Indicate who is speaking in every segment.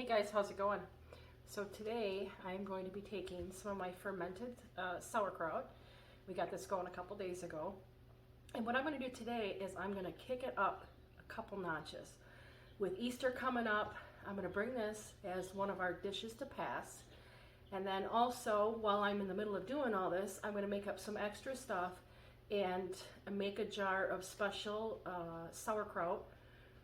Speaker 1: Hey guys, how's it going? So today I'm going to be taking some of my fermented sauerkraut. We got this going a couple days ago. And what I'm going to do today is I'm going to kick it up a couple notches. With Easter coming up, I'm going to bring this as one of our dishes to pass. And then also, while I'm in the middle of doing all this, I'm going to make up some extra stuff and make a jar of special sauerkraut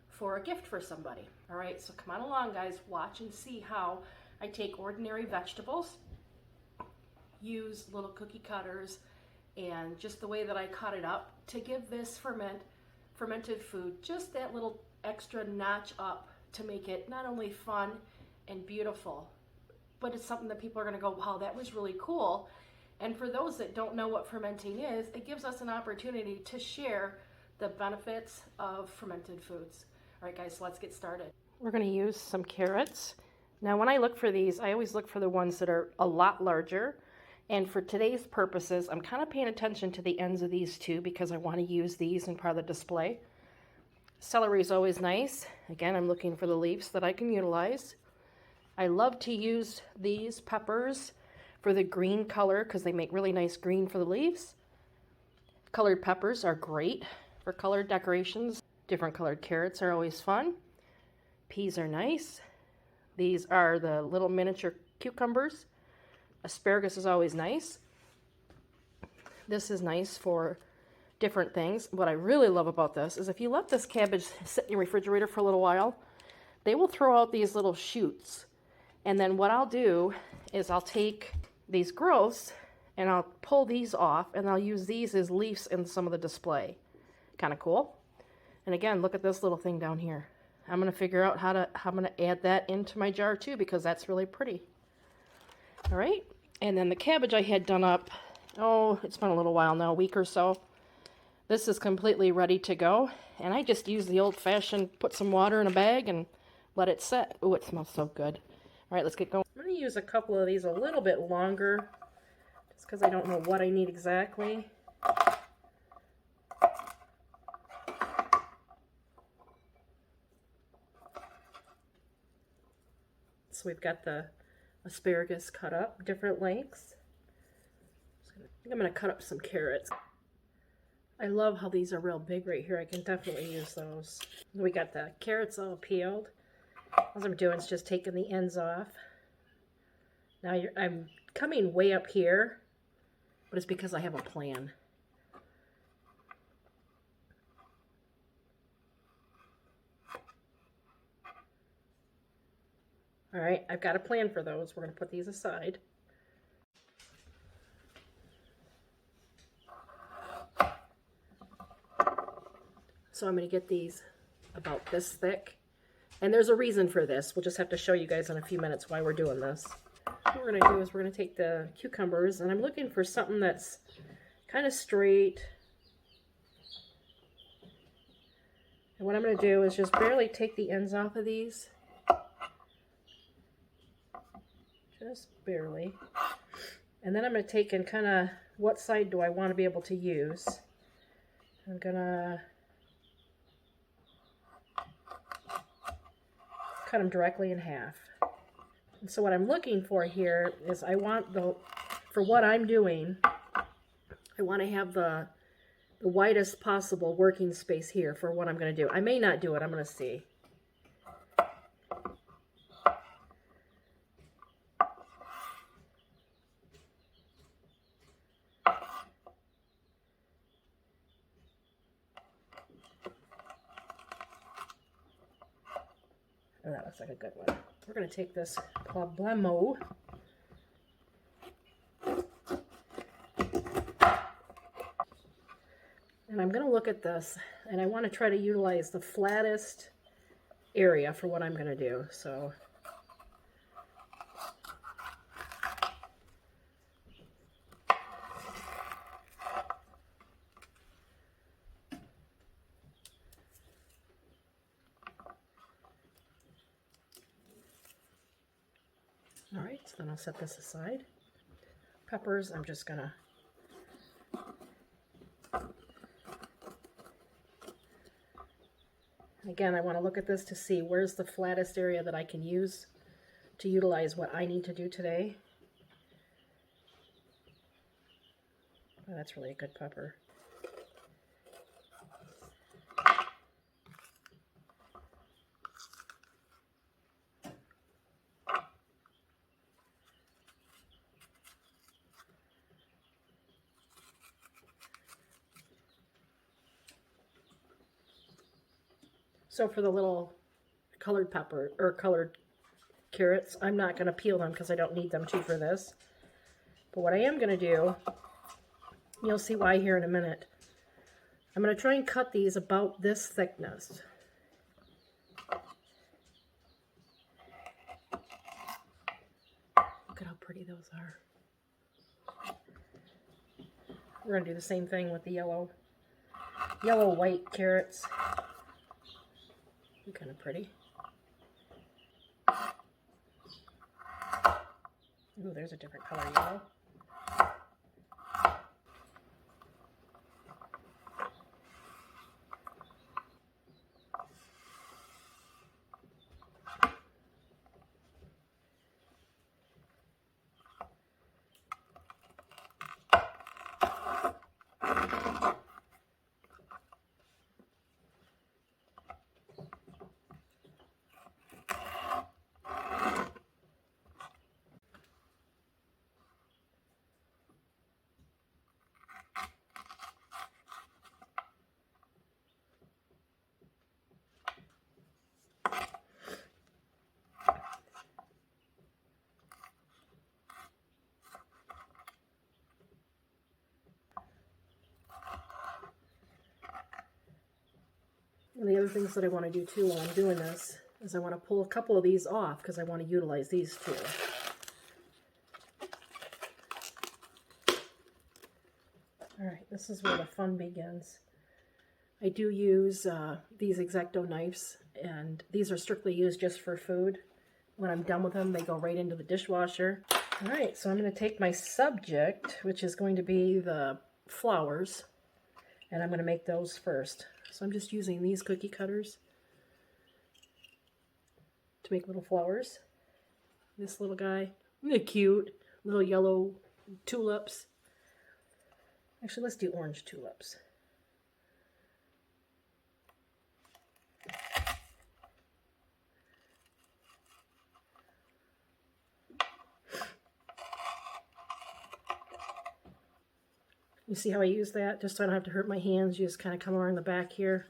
Speaker 1: for a gift for somebody. All right, so come on along guys, watch and see how I take ordinary vegetables, use little cookie cutters, and just the way that I cut it up to give this fermented food just that little extra notch up to make it not only fun and beautiful, but it's something that people are gonna go, wow, that was really cool. And for those that don't know what fermenting is, it gives us an opportunity to share the benefits of fermented foods. All right, guys, so let's get started. We're going to use some carrots. Now, when I look for these, I always look for the ones that are a lot larger. And for today's purposes, I'm kind of paying attention to the ends of these too because I want to use these in part of the display. Celery is always nice. Again, I'm looking for the leaves that I can utilize. I love to use these peppers for the green color because they make really nice green for the leaves. Colored peppers are great for colored decorations. Different colored carrots are always fun. Peas are nice. These are the little miniature cucumbers. Asparagus is always nice. This is nice for different things. What I really love about this is if you let this cabbage sit in your refrigerator for a little while, they will throw out these little shoots. And then what I'll do is I'll take these growths and I'll pull these off and I'll use these as leaves in some of the display. Kind of cool. And again, look at this little thing down here. I'm going to figure out how I'm going to add that into my jar too because that's really pretty. All right. And then the cabbage I had done up, oh, it's been a little while now, a week or so. This is completely ready to go. And I just use the old-fashioned, put some water in a bag and let it set. Oh, it smells so good. All right, let's get going. I'm going to use a couple of these a little bit longer just because I don't know what I need exactly. So we've got the asparagus cut up different lengths. I think I'm going to cut up some carrots. I love how these are real big right here. I can definitely use those. We got the carrots all peeled. All I'm doing is just taking the ends off. Now I'm coming way up here, but it's because I have a plan. All right, I've got a plan for those. We're going to put these aside. So I'm going to get these about this thick. And there's a reason for this. We'll just have to show you guys in a few minutes why we're doing this. What we're going to do is we're going to take the cucumbers, and I'm looking for something that's kind of straight. And what I'm going to do is just barely take the ends off of these. Just barely. And then I'm going to take and kind of, what side do I want to be able to use? I'm going to cut them directly in half. And so what I'm looking for here is I want for what I'm doing, I want to have the widest possible working space here for what I'm going to do. I may not do it. I'm going to see. Oh, that looks like a good one. We're going to take this problemo. And I'm going to look at this, and I want to try to utilize the flattest area for what I'm going to do. So all right, so then I'll set this aside. Peppers, I'm just gonna Again, I want to look at this to see where's the flattest area that I can use to utilize what I need to do today. Oh, that's really a good pepper. So for the little colored pepper or colored carrots, I'm not going to peel them because I don't need them to for this. But what I am going to do, you'll see why here in a minute. I'm going to try and cut these about this thickness. Look at how pretty those are. We're going to do the same thing with the yellow white carrots. They're kind of pretty. Ooh, there's a different color yellow. And the other things that I want to do too while I'm doing this is I want to pull a couple of these off because I want to utilize these too. Alright, this is where the fun begins. I do use these X-Acto knives, and these are strictly used just for food. When I'm done with them, they go right into the dishwasher. Alright, so I'm going to take my subject, which is going to be the flowers, and I'm going to make those first. So I'm just using these cookie cutters to make little flowers. This little guy, isn't it cute? Little yellow tulips. Actually, let's do orange tulips. You see how I use that? Just so I don't have to hurt my hands, you just kind of come around the back here.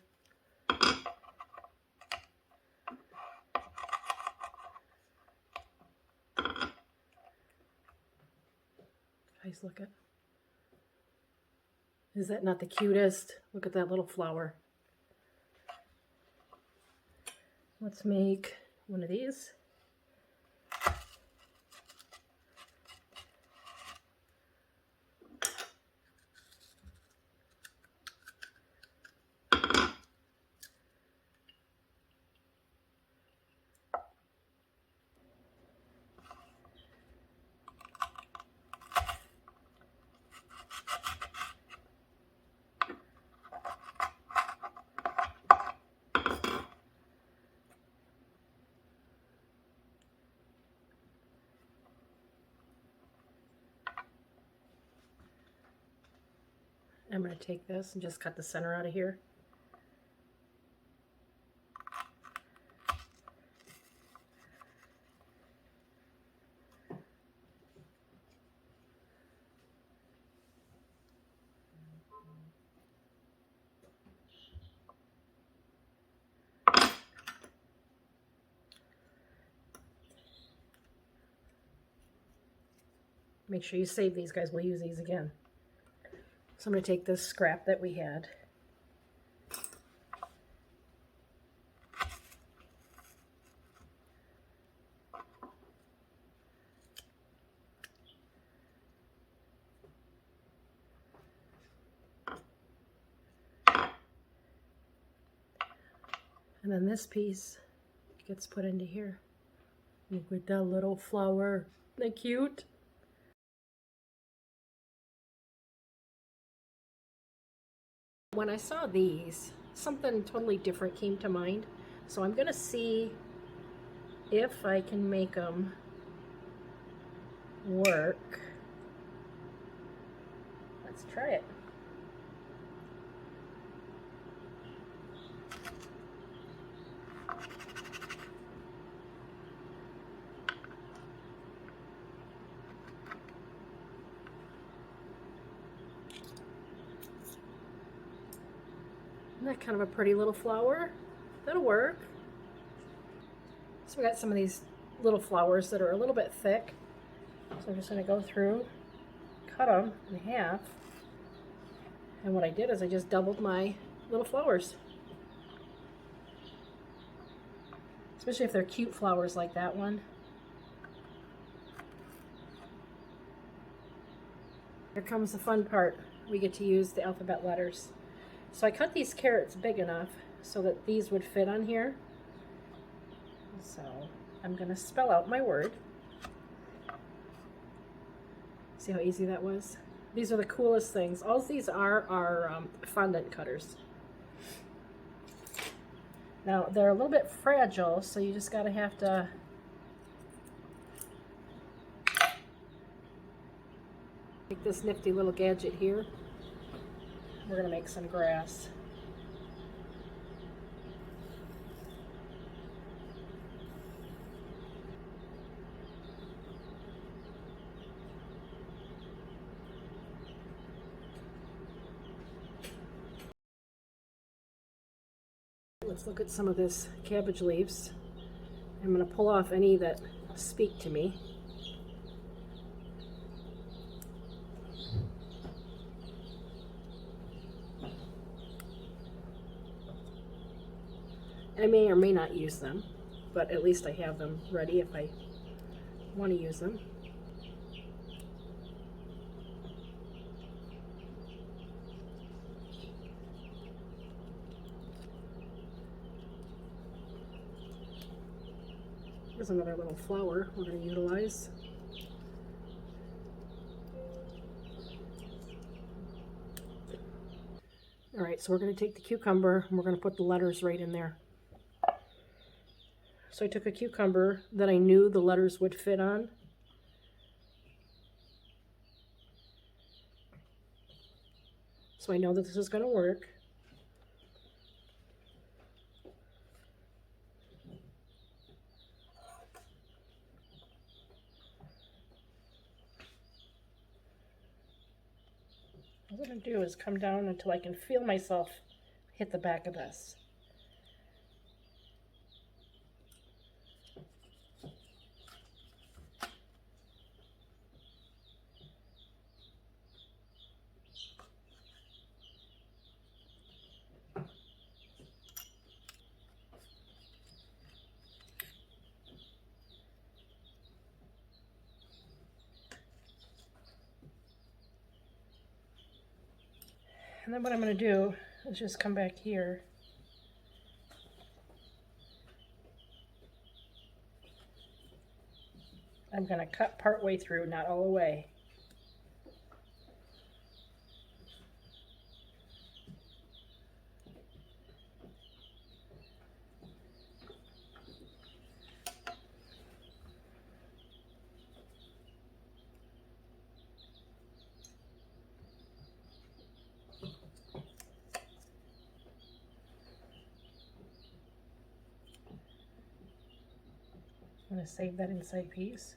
Speaker 1: Guys, look at. Is that not the cutest? Look at that little flower. Let's make one of these. I'm going to take this and just cut the center out of here. Make sure you save these, guys. We'll use these again. So I'm going to take this scrap that we had. And then this piece gets put into here. Look at that little flower. Isn't that cute? When I saw these, something totally different came to mind. So I'm going to see if I can make them work. Let's try it. Isn't that kind of a pretty little flower? That'll work. So we got some of these little flowers that are a little bit thick. So I'm just going to go through, cut them in half. And what I did is I just doubled my little flowers. Especially if they're cute flowers like that one. Here comes the fun part. We get to use the alphabet letters. So I cut these carrots big enough so that these would fit on here. So I'm going to spell out my word. See how easy that was? These are the coolest things. All these are fondant cutters. Now they're a little bit fragile, so you just gotta have to take this nifty little gadget here. We're gonna make some grass. Let's look at some of this cabbage leaves. I'm going to pull off any that speak to me. I may or may not use them, but at least I have them ready if I want to use them. Here's another little flower we're going to utilize. Alright, so we're going to take the cucumber and we're going to put the letters right in there. So I took a cucumber that I knew the letters would fit on. So I know that this is going to work. What I'm going to do is come down until I can feel myself hit the back of this. And then what I'm going to do is just come back here. I'm going to cut part way through, not all the way. I'm going to save that inside piece.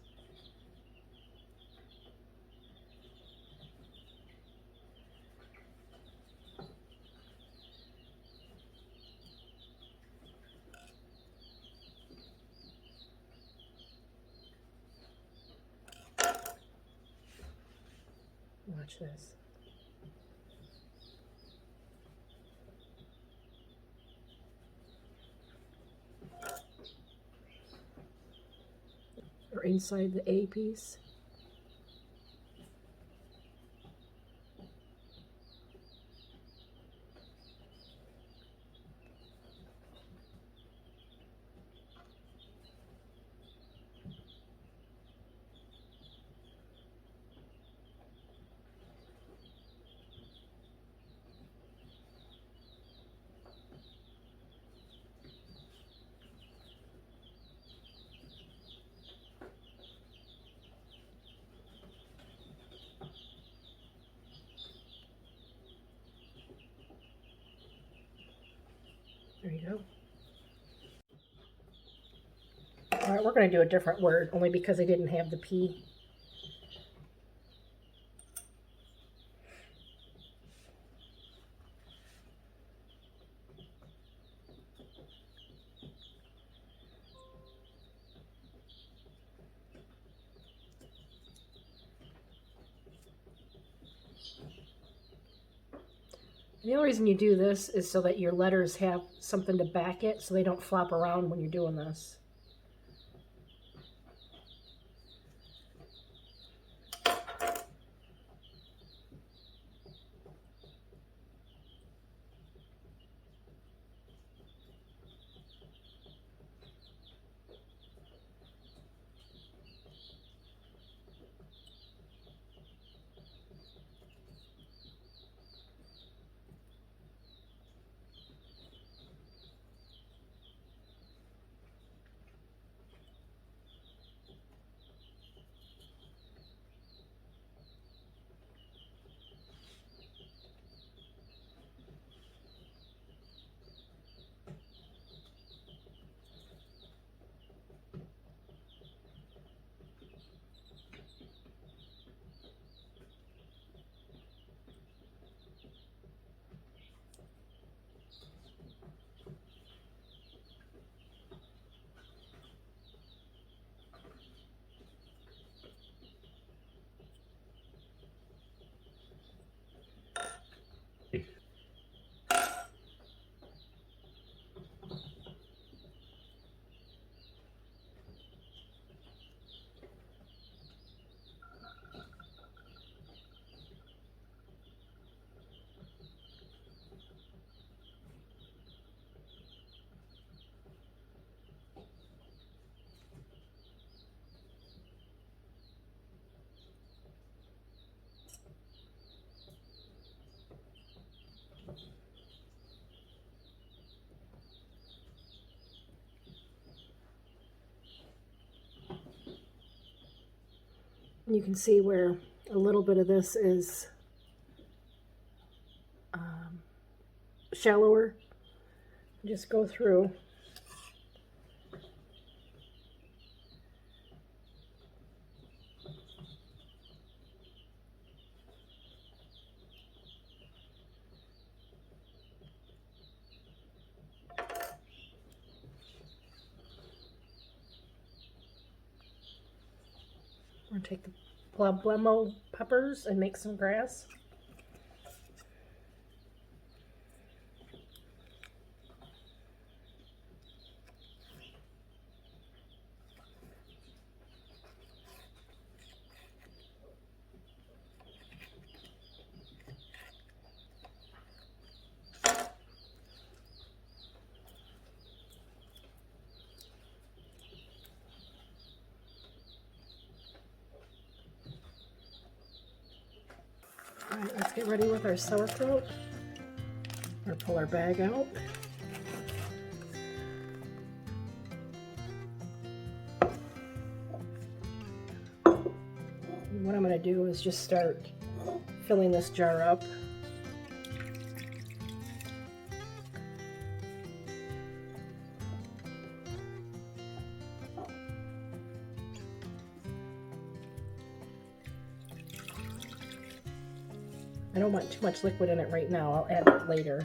Speaker 1: Watch this. Or inside the A piece. There you go. All right, we're going to do a different word, only because I didn't have the P. The only reason you do this is so that your letters have something to back it, so they don't flop around when you're doing this. You can see where a little bit of this is shallower. Just go through. We're going to take the poblano peppers and make some grass. All right, let's get ready with our sauerkraut. Or pull our bag out. And what I'm going to do is just start filling this jar up. I don't want too much liquid in it right now. I'll add it later.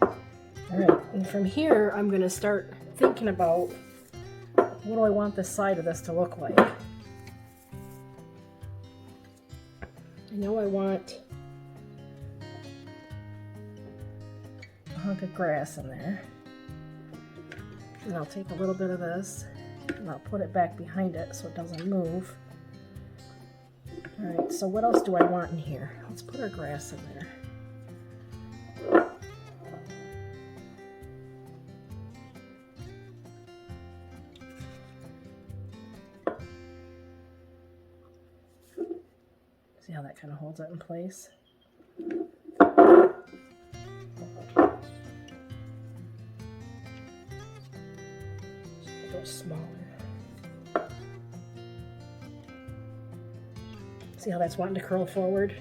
Speaker 1: All right, and from here, I'm going to start thinking about what do I want the side of this to look like. I know I want a hunk of grass in there. And I'll take a little bit of this and I'll put it back behind it so it doesn't move. All right, so what else do I want in here? Let's put our grass in there. See how that kind of holds it in place? little smaller. See how that's wanting to curl forward?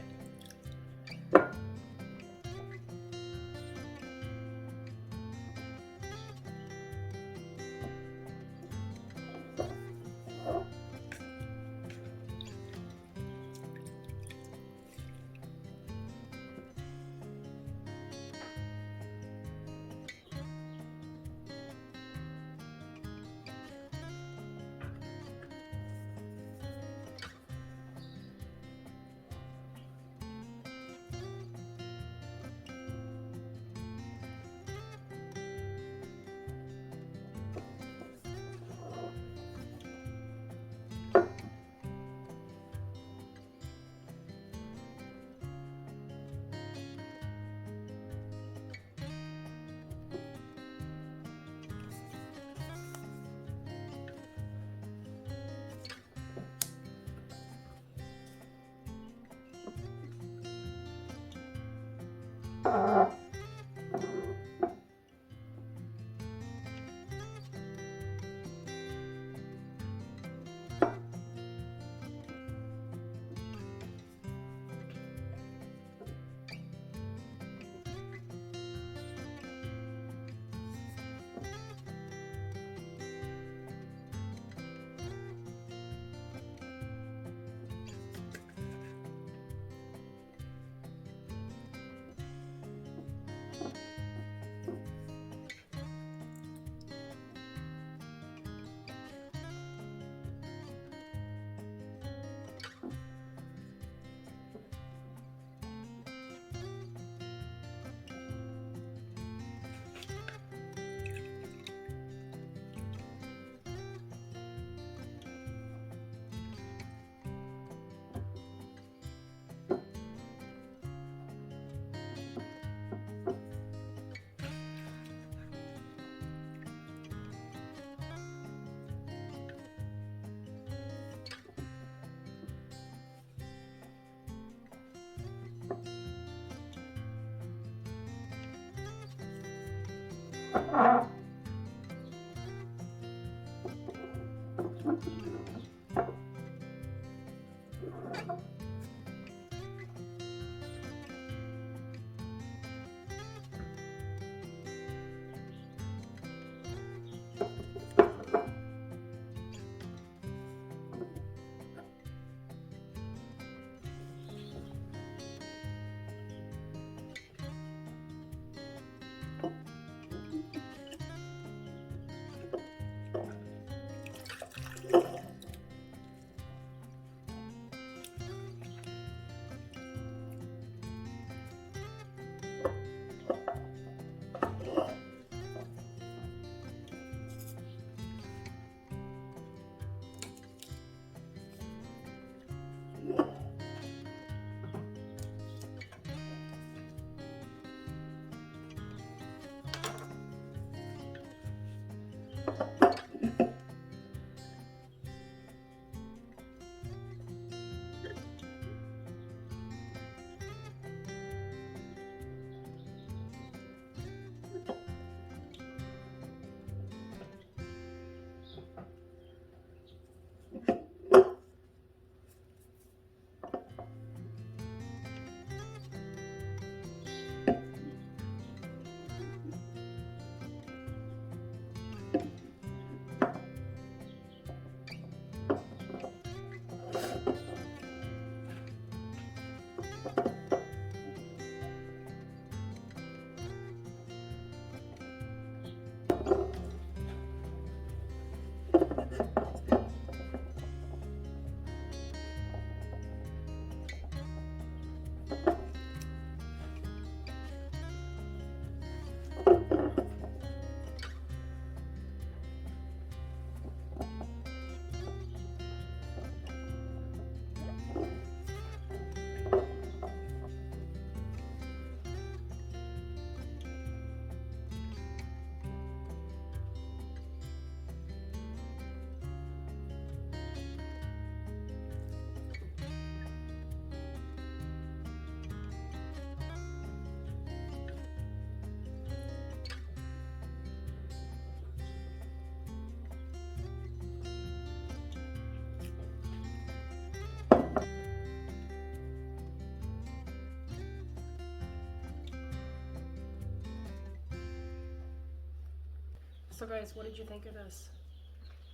Speaker 1: So guys, what did you think of this?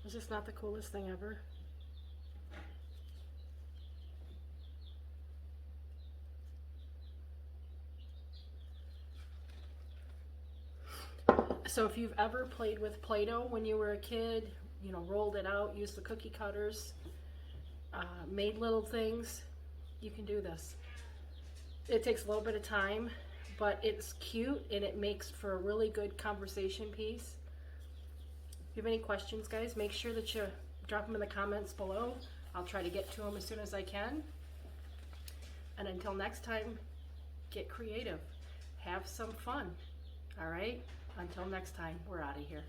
Speaker 1: Was this not the coolest thing ever? So if you've ever played with Play-Doh when you were a kid, you know, rolled it out, used the cookie cutters, made little things, you can do this. It takes a little bit of time, but it's cute and it makes for a really good conversation piece. If you have any questions, guys, make sure that you drop them in the comments below. I'll try to get to them as soon as I can. And until next time, get creative. Have some fun. All right? Until next time, we're out of here.